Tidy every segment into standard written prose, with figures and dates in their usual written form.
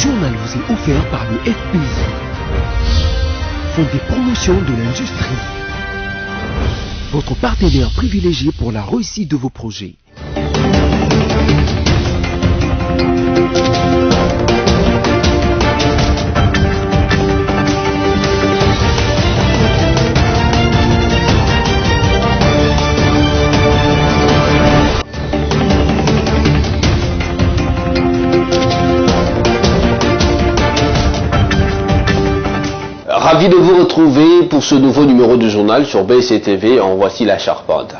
journal vous est offert par le FPI, Fonds des promotions de l'industrie, votre partenaire privilégié pour la réussite de vos projets. Ravi de vous retrouver pour ce nouveau numéro du journal sur BCTV. En voici la charpente.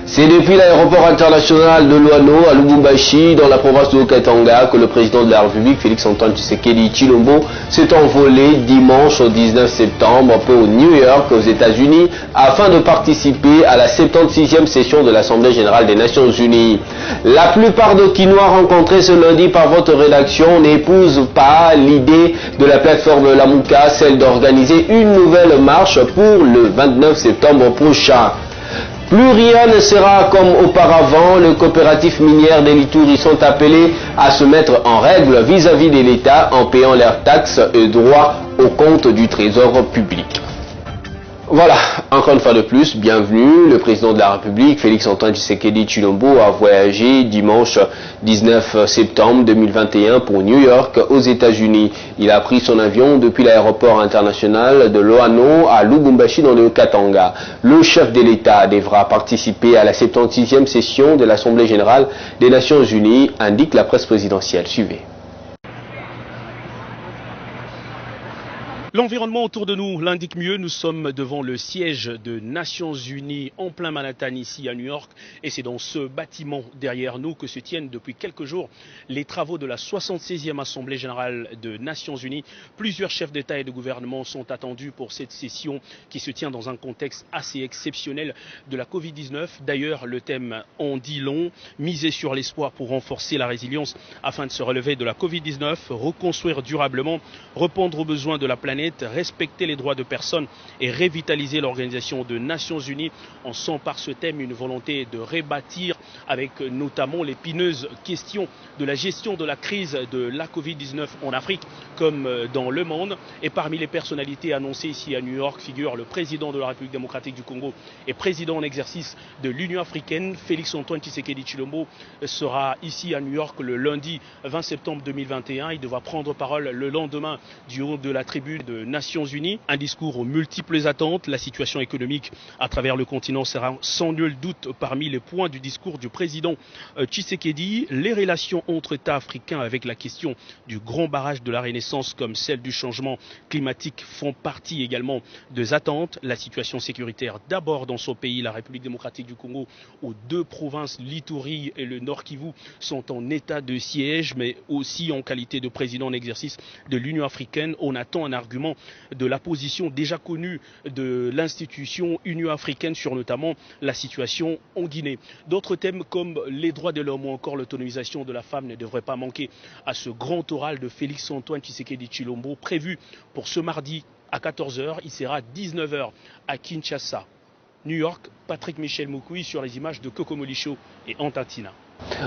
C'est depuis l'aéroport international de Luano à Lubumbashi, dans la province de Haut-Katanga, que le président de la République, Félix-Antoine Tshisekedi Tshilombo, s'est envolé dimanche au 19 septembre pour New York, aux États-Unis, afin de participer à la 76e session de l'Assemblée générale des Nations unies. La plupart des Kinois rencontrés ce lundi par votre rédaction n'épousent pas l'idée de la plateforme Lamuka, celle d'organiser une nouvelle marche pour le 29 septembre prochain. Plus rien ne sera comme auparavant. Les coopératives minières des Lituri sont appelées à se mettre en règle vis-à-vis de l'État en payant leurs taxes et droits au compte du trésor public. Voilà, encore une fois de plus, bienvenue. Le président de la République, Félix-Antoine Tshisekedi Tshilombo, a voyagé dimanche 19 septembre 2021 pour New York, aux États-Unis. Il a pris son avion depuis l'aéroport international de Loano à Lubumbashi dans le Katanga. Le chef de l'État devra participer à la 76e session de l'Assemblée générale des Nations unies, indique la presse présidentielle. Suivez. L'environnement autour de nous l'indique mieux. Nous sommes devant le siège de Nations Unies en plein Manhattan, ici à New York. Et c'est dans ce bâtiment derrière nous que se tiennent depuis quelques jours les travaux de la 76e Assemblée générale de Nations Unies. Plusieurs chefs d'État et de gouvernement sont attendus pour cette session qui se tient dans un contexte assez exceptionnel de la Covid-19. D'ailleurs, le thème en dit long, miser sur l'espoir pour renforcer la résilience afin de se relever de la Covid-19, reconstruire durablement, répondre aux besoins de la planète, respecter les droits de personnes et revitaliser l'Organisation des Nations Unies. On sent par ce thème une volonté de rebâtir avec notamment l'épineuse question de la gestion de la crise de la Covid-19 en Afrique comme dans le monde. Et parmi les personnalités annoncées ici à New York figure le président de la République démocratique du Congo et président en exercice de l'Union africaine. Félix-Antoine Tshisekedi Tshilombo sera ici à New York le lundi 20 septembre 2021. Il devra prendre parole le lendemain du haut de la tribune de Nations Unies. Un discours aux multiples attentes. La situation économique à travers le continent sera sans nul doute parmi les points du discours du président Tshisekedi. Les relations entre États africains avec la question du grand barrage de la Renaissance comme celle du changement climatique font partie également des attentes. La situation sécuritaire d'abord dans son pays, la République démocratique du Congo, où deux provinces, l'Ituri et le Nord Kivu, sont en état de siège, mais aussi en qualité de président en exercice de l'Union africaine. On attend un argument de la position déjà connue de l'institution Union africaine sur notamment la situation en Guinée. D'autres thèmes comme les droits de l'homme ou encore l'autonomisation de la femme ne devraient pas manquer à ce grand oral de Félix-Antoine Tshisekedi Tshilombo prévu pour ce mardi à 14 h. Il sera 19 h à Kinshasa. New York, Patrick Michel Moukoui sur les images de Coco Molicho et Antantina.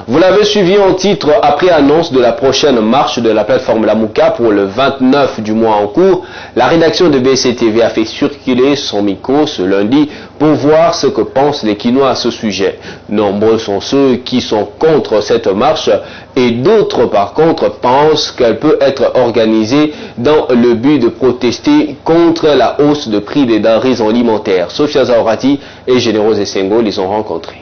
Vous l'avez suivi en titre après annonce de la prochaine marche de la plateforme Lamuka pour le 29 du mois en cours. La rédaction de BCTV a fait circuler son micro ce lundi pour voir ce que pensent les Kinois à ce sujet. Nombreux sont ceux qui sont contre cette marche et d'autres par contre pensent qu'elle peut être organisée dans le but de protester contre la hausse de prix des denrées alimentaires. Sophia Zaorati et Générose Essengo les ont rencontrés.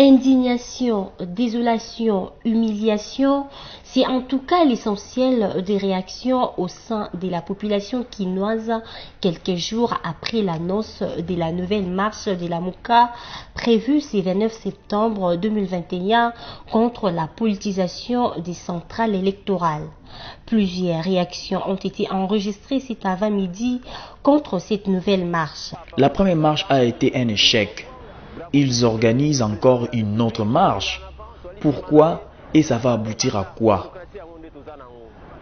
Indignation, désolation, humiliation, c'est en tout cas l'essentiel des réactions au sein de la population quinoise quelques jours après l'annonce de la nouvelle marche de la Lamuka prévue ce 29 septembre 2021 contre la politisation des centrales électorales. Plusieurs réactions ont été enregistrées cet avant-midi contre cette nouvelle marche. La première marche a été un échec. Ils organisent encore une autre marche. Pourquoi et ça va aboutir à quoi?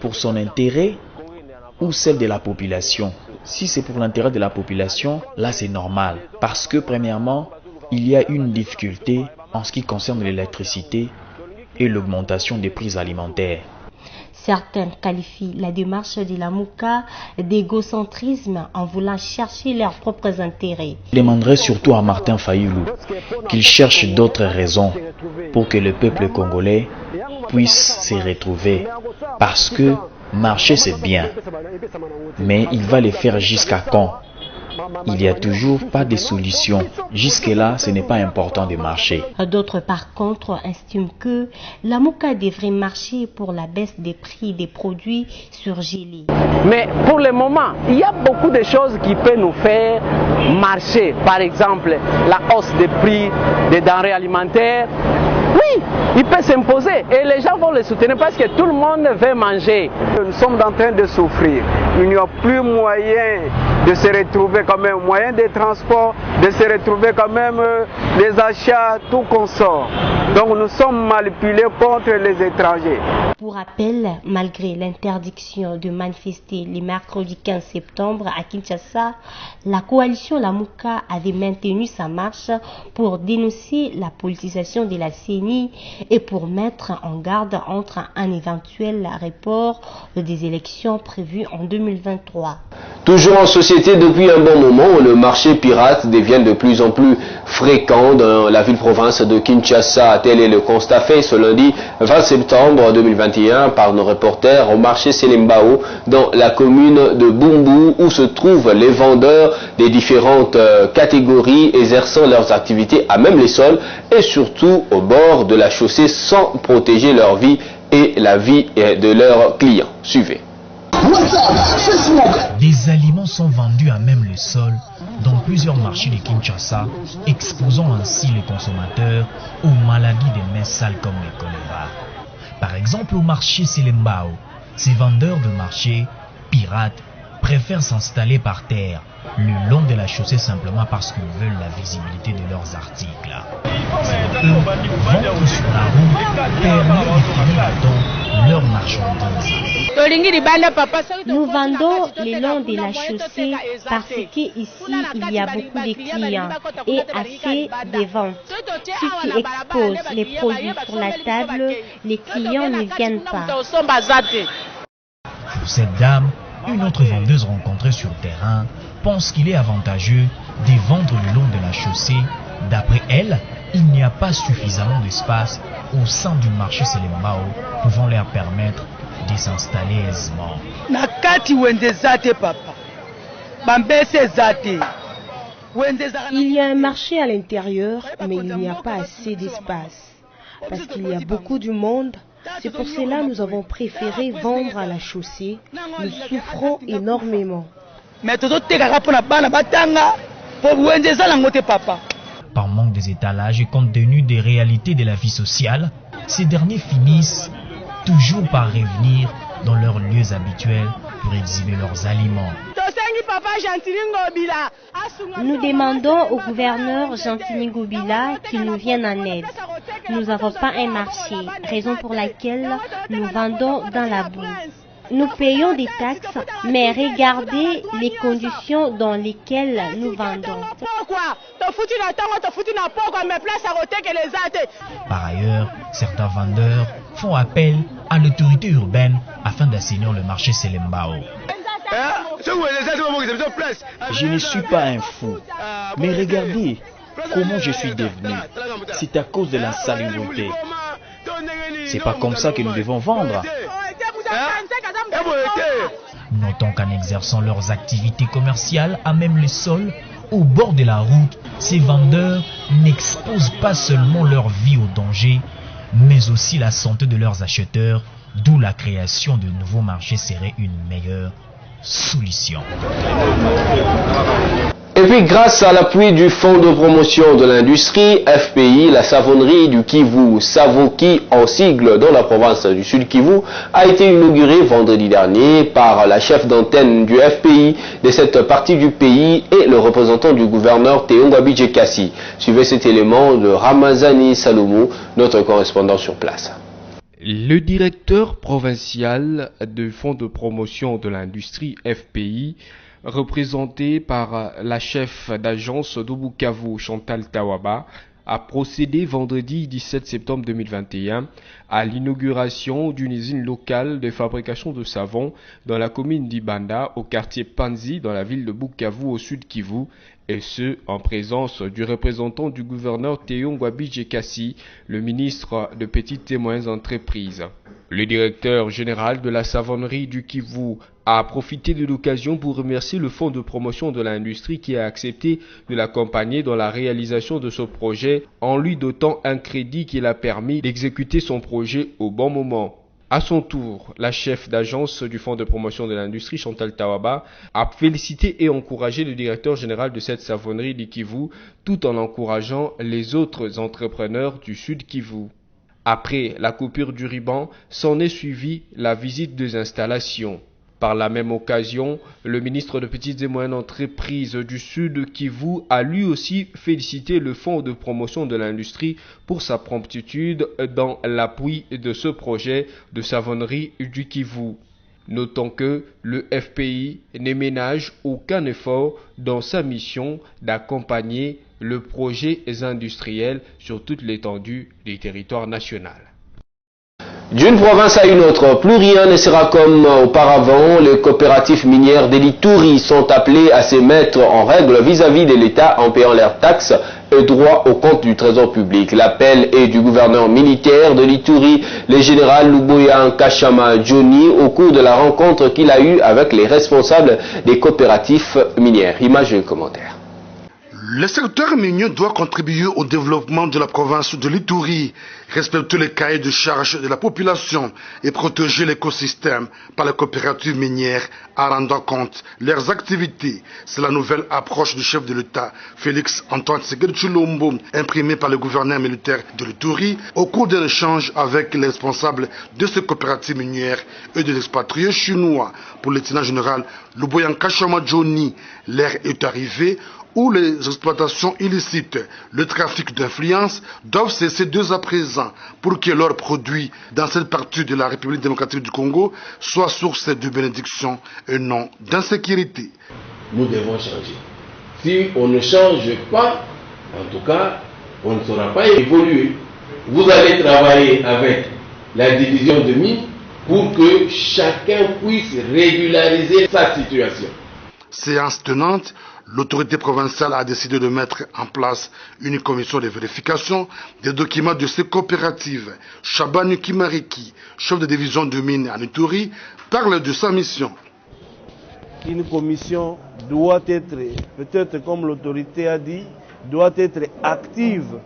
Pour son intérêt ou celle de la population? Si c'est pour l'intérêt de la population, là c'est normal. Parce que premièrement, il y a une difficulté en ce qui concerne l'électricité et l'augmentation des prix alimentaires. Certains qualifient la démarche de la Mouka d'égocentrisme en voulant chercher leurs propres intérêts. Je demanderai surtout à Martin Fayulu qu'il cherche d'autres raisons pour que le peuple congolais puisse se retrouver. Parce que marcher c'est bien, mais il va le faire jusqu'à quand? Il n'y a toujours pas de solution. Jusque-là, ce n'est pas important de marcher. D'autres, par contre, estiment que la Mouka devrait marcher pour la baisse des prix des produits surgelés. Mais pour le moment, il y a beaucoup de choses qui peuvent nous faire marcher. Par exemple, la hausse des prix des denrées alimentaires. Oui, il peut s'imposer et les gens vont le soutenir parce que tout le monde veut manger. Nous sommes en train de souffrir. Il n'y a plus moyen de se retrouver comme un moyen de transport, de se retrouver quand même les achats, tout consort. Donc nous sommes manipulés contre les étrangers. Pour rappel, malgré l'interdiction de manifester le mercredi 15 septembre à Kinshasa, la coalition Lamuka avait maintenu sa marche pour dénoncer la politisation de la CENI et pour mettre en garde entre un éventuel report des élections prévues en 2023. Toujours en société depuis un bon moment, le marché pirate devient de plus en plus fréquent dans la ville-province de Kinshasa. Tel est le constat fait ce lundi 20 septembre 2021 par nos reporters au marché Selembao dans la commune de Bumbu où se trouvent les vendeurs des différentes catégories exerçant leurs activités à même les sols et surtout au bord de la chaussée sans protéger leur vie et la vie de leurs clients. Suivez. Des aliments sont vendus à même le sol dans plusieurs marchés de Kinshasa, exposant ainsi les consommateurs aux maladies des mains sales comme le choléra. Par exemple, au marché Selembao, ces vendeurs de marché pirates préfèrent s'installer par terre, le long de la chaussée simplement parce qu'ils veulent la visibilité de leurs articles. Eux, vendre sur la route permet de finir à temps leurs marchandises. Nous vendons le long de la chaussée parce qu'ici il y a beaucoup de clients et assez de ventes. Si tu exposes les produits sur la table, les clients ne viennent pas. Pour cette dame, une autre vendeuse rencontrée sur le terrain pense qu'il est avantageux de vendre le long de la chaussée. D'après elle, il n'y a pas suffisamment d'espace au sein du marché Selembao pouvant leur permettre de s'installer aisément. Il y a un marché à l'intérieur, mais il n'y a pas assez d'espace. Parce qu'il y a beaucoup de monde, c'est pour cela que nous avons préféré vendre à la chaussée. Nous souffrons énormément. Par manque des étalages et compte tenu des réalités de la vie sociale, ces derniers finissent toujours par revenir dans leurs lieux habituels pour exhiber leurs aliments. Nous demandons au gouverneur Gentini Ngobila qu'il nous vienne en aide. Nous n'avons pas un marché, raison pour laquelle nous vendons dans la boue. Nous payons des taxes, mais regardez les conditions dans lesquelles nous vendons. Par ailleurs, certains vendeurs font appel à l'autorité urbaine afin d'assainir le marché Selembao. Je ne suis pas un fou, mais regardez comment je suis devenu. C'est à cause de l'insalubrité. C'est pas comme ça que nous devons vendre. Notons qu'en exerçant leurs activités commerciales à même le sol, au bord de la route, ces vendeurs n'exposent pas seulement leur vie au danger, mais aussi la santé de leurs acheteurs, d'où la création de nouveaux marchés serait une meilleure solution. Et puis grâce à l'appui du Fonds de promotion de l'industrie FPI, la savonnerie du Kivu, Savoki en sigle dans la province du Sud Kivu, a été inaugurée vendredi dernier par la chef d'antenne du FPI de cette partie du pays et le représentant du gouverneur Théo Ngabidje-Kassi. Suivez cet élément de Ramazani Salomou, notre correspondant sur place. Le directeur provincial du Fonds de promotion de l'industrie FPI, représenté par la chef d'agence de Bukavu, Chantal Tawaba, a procédé vendredi 17 septembre 2021 à l'inauguration d'une usine locale de fabrication de savon dans la commune d'Ibanda, au quartier Panzi, dans la ville de Bukavu, au sud Kivu, et ce, en présence du représentant du gouverneur Théo Ngwabi-Jekasi, le ministre de Petites et Moyennes Entreprises. Le directeur général de la savonnerie du Kivu a profité de l'occasion pour remercier le Fonds de promotion de l'industrie qui a accepté de l'accompagner dans la réalisation de ce projet en lui dotant un crédit qui l'a permis d'exécuter son projet au bon moment. À son tour, la chef d'agence du Fonds de promotion de l'industrie, Chantal Tawaba, a félicité et encouragé le directeur général de cette savonnerie du Kivu, tout en encourageant les autres entrepreneurs du Sud Kivu. Après la coupure du ruban, s'en est suivie la visite des installations. Par la même occasion, le ministre de Petites et Moyennes Entreprises du Sud Kivu a lui aussi félicité le Fonds de promotion de l'industrie pour sa promptitude dans l'appui de ce projet de savonnerie du Kivu. Notons que le FPI ne ménage aucun effort dans sa mission d'accompagner le projet industriel sur toute l'étendue du territoire national. D'une province à une autre, plus rien ne sera comme auparavant. Les coopératives minières de l'Ituri sont appelées à se mettre en règle vis-à-vis de l'État en payant leurs taxes et droits au compte du trésor public. L'appel est du gouverneur militaire de l'Ituri, le général Luboya Nkashama Johnny, au cours de la rencontre qu'il a eue avec les responsables des coopératives minières. Images et commentaires. Le secteur minier doit contribuer au développement de la province de l'Ituri, respecter les cahiers de charges de la population et protéger l'écosystème par les coopératives minières en rendant compte leurs activités. C'est la nouvelle approche du chef de l'État, Félix Antoine Tshisekedi Tshilombo, imprimée par le gouverneur militaire de l'Ituri au cours d'un échange avec les responsables de ces coopératives minières et des expatriés chinois. Pour le lieutenant général Luboya Nkashama Johnny, l'ère est arrivée où les exploitations illicites, le trafic d'influence doivent cesser dès à présent pour que leurs produits dans cette partie de la République démocratique du Congo soient source de bénédiction et non d'insécurité. Nous devons changer. Si on ne change pas, en tout cas, on ne saura pas évoluer. Vous allez travailler avec la division de mines pour que chacun puisse régulariser sa situation. Séance tenante, l'autorité provinciale a décidé de mettre en place une commission de vérification des documents de ces coopératives. Chabani Kimariki, chef de division de mines en Ituri, parle de sa mission. Une commission doit être, peut-être comme l'autorité a dit, doit être active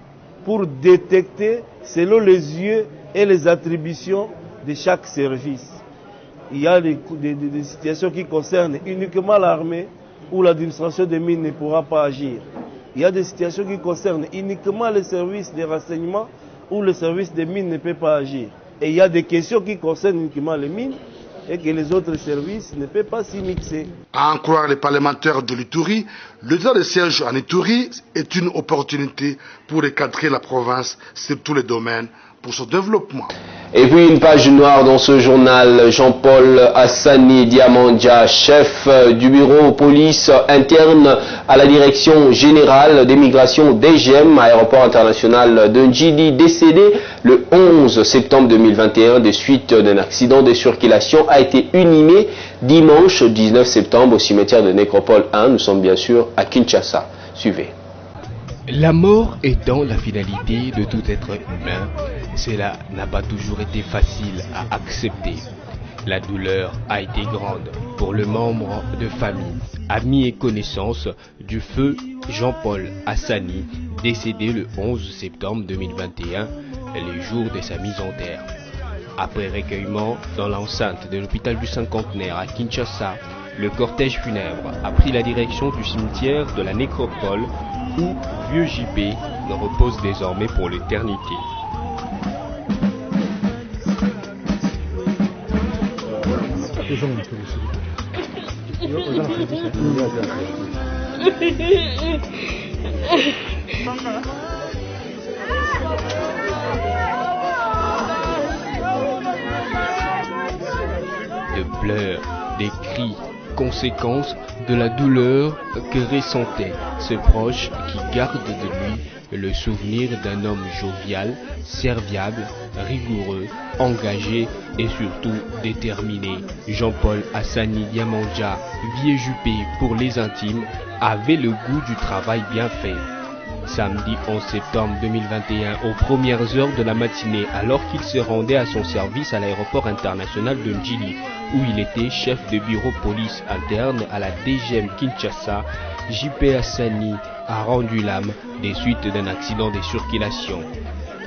pour détecter selon les yeux et les attributions de chaque service. Il y a des situations qui concernent uniquement l'armée, où l'administration des mines ne pourra pas agir. Il y a des situations qui concernent uniquement les services de renseignement, où le service des mines ne peut pas agir. Et il y a des questions qui concernent uniquement les mines et que les autres services ne peuvent pas s'y mixer. À en croire les parlementaires de l'Ituri, le droit de siège en Ituri est une opportunité pour recadrer la province sur tous les domaines pour son développement. Et puis une page noire dans ce journal, Jean-Paul Hassani Diamandia, chef du bureau police interne à la direction générale des migrations DGM, aéroport international de Njidi, décédé le 11 septembre 2021 des suites d'un accident de circulation, a été inhumé dimanche 19 septembre au cimetière de Nécropole 1. Nous sommes bien sûr à Kinshasa. Suivez. La mort étant la finalité de tout être humain, cela n'a pas toujours été facile à accepter. La douleur a été grande pour le membre de famille, amis et connaissances du feu Jean-Paul Hassani, décédé le 11 septembre 2021, les jours de sa mise en terre. Après recueillement dans l'enceinte de l'hôpital du Cinquantenaire à Kinshasa, le cortège funèbre a pris la direction du cimetière de la Nécropole où Vieux JP repose désormais pour l'éternité. De pleurs, des cris, conséquence de la douleur que ressentait ce proche qui garde de lui le souvenir d'un homme jovial, serviable, rigoureux, engagé et surtout déterminé. Jean-Paul Hassani Diamandja, vieux Juppé pour les intimes, avait le goût du travail bien fait. Samedi 11 septembre 2021, aux premières heures de la matinée, alors qu'il se rendait à son service à l'aéroport international de Njili, où il était chef de bureau police interne à la DGM Kinshasa, JP Hassani a rendu l'âme des suites d'un accident de circulation,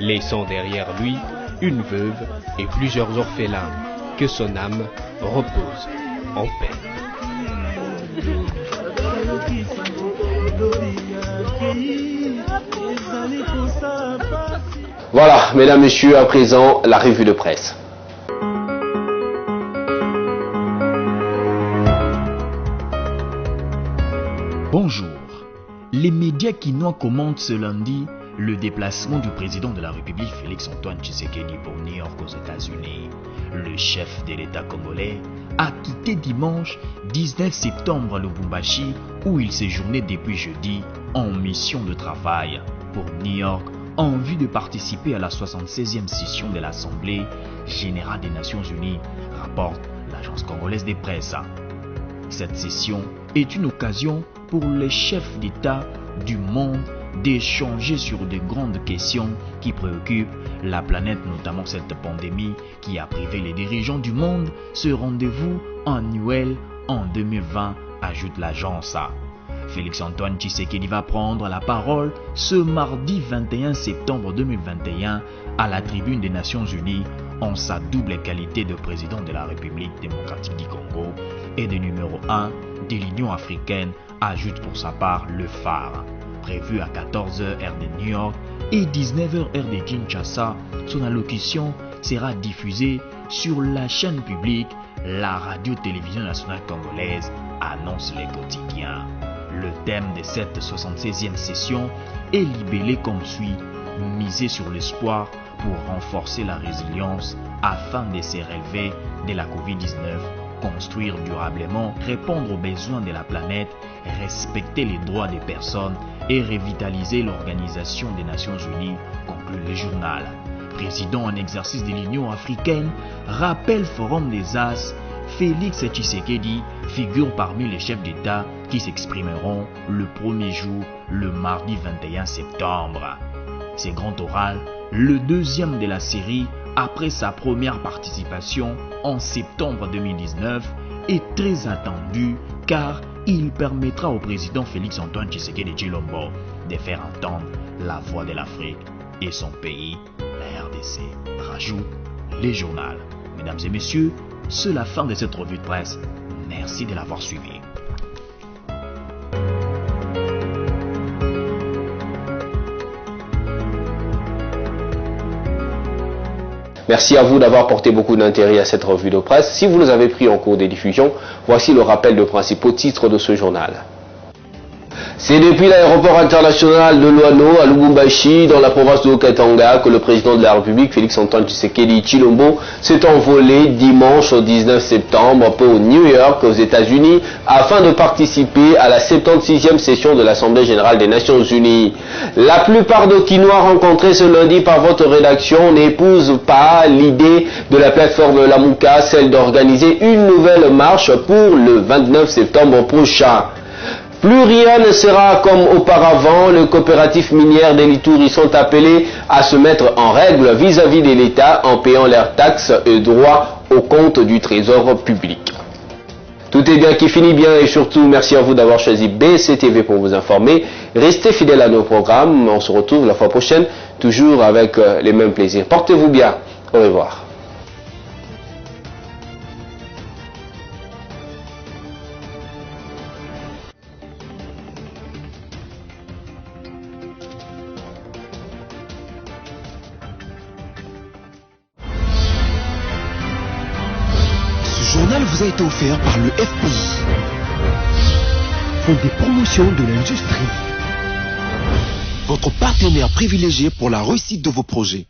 laissant derrière lui une veuve et plusieurs orphelins. Que son âme repose en paix. Voilà, mesdames, messieurs, à présent, la revue de presse. Bonjour. Les médias quinois commentent ce lundi le déplacement du président de la République Félix-Antoine Tshisekedi pour New York aux États-Unis. Le chef de l'État congolais a quitté dimanche 19 septembre Lubumbashi où il séjournait depuis jeudi en mission de travail pour New York en vue de participer à la 76e session de l'Assemblée générale des Nations Unies, rapporte l'agence congolaise des presses. Cette session est une occasion pour les chefs d'État du monde d'échanger sur de grandes questions qui préoccupent la planète, notamment cette pandémie qui a privé les dirigeants du monde. Ce rendez-vous annuel en 2020, ajoute l'agence. Félix-Antoine Tshisekedi va prendre la parole ce mardi 21 septembre 2021 à la tribune des Nations Unies en sa double qualité de président de la République démocratique du Congo et de numéro 1 de l'Union africaine, ajoute pour sa part le phare. Prévu à 14h heure de New York et 19h heure de Kinshasa, son allocution sera diffusée sur la chaîne publique, la radio-télévision nationale congolaise, annonce les quotidiens. Le thème de cette 76e session est libellé comme suit: miser sur l'espoir pour renforcer la résilience afin de se relever de la Covid-19, construire durablement, répondre aux besoins de la planète, respecter les droits des personnes et revitaliser l'Organisation des Nations Unies, conclut le journal. Président en exercice de l'Union africaine, rappelle Forum des As, Félix Tshisekedi figure parmi les chefs d'État qui s'exprimeront le premier jour, le mardi 21 septembre. C'est grand oral, le deuxième de la série après sa première participation en septembre 2019, est très attendu car il permettra au président Félix-Antoine Tshisekedi Tshilombo de faire entendre la voix de l'Afrique et son pays, la RDC, rajoute les journaux. Mesdames et messieurs, c'est la fin de cette revue de presse. Merci de l'avoir suivi. Merci à vous d'avoir porté beaucoup d'intérêt à cette revue de presse. Si vous nous avez pris en cours des diffusions, voici le rappel de principaux titres de ce journal. C'est depuis l'aéroport international de Luano à Lubumbashi, dans la province de Haut-Katanga, que le président de la République, Félix-Antoine Tshisekedi Tshilombo, s'est envolé dimanche au 19 septembre pour New York, aux États-Unis, afin de participer à la 76e session de l'Assemblée générale des Nations Unies. La plupart des Quinois rencontrés ce lundi par votre rédaction n'épousent pas l'idée de la plateforme Lamuka, celle d'organiser une nouvelle marche pour le 29 septembre prochain. Plus rien ne sera comme auparavant. Les coopératives minières de l'Ituri sont appelées à se mettre en règle vis-à-vis de l'État en payant leurs taxes et droits au compte du trésor public. Tout est bien qui finit bien et surtout merci à vous d'avoir choisi BCTV pour vous informer. Restez fidèles à nos programmes. On se retrouve la fois prochaine, toujours avec les mêmes plaisirs. Portez-vous bien. Au revoir. Ce journal vous a été offert par le FPI, Fonds des promotions de l'industrie, votre partenaire privilégié pour la réussite de vos projets.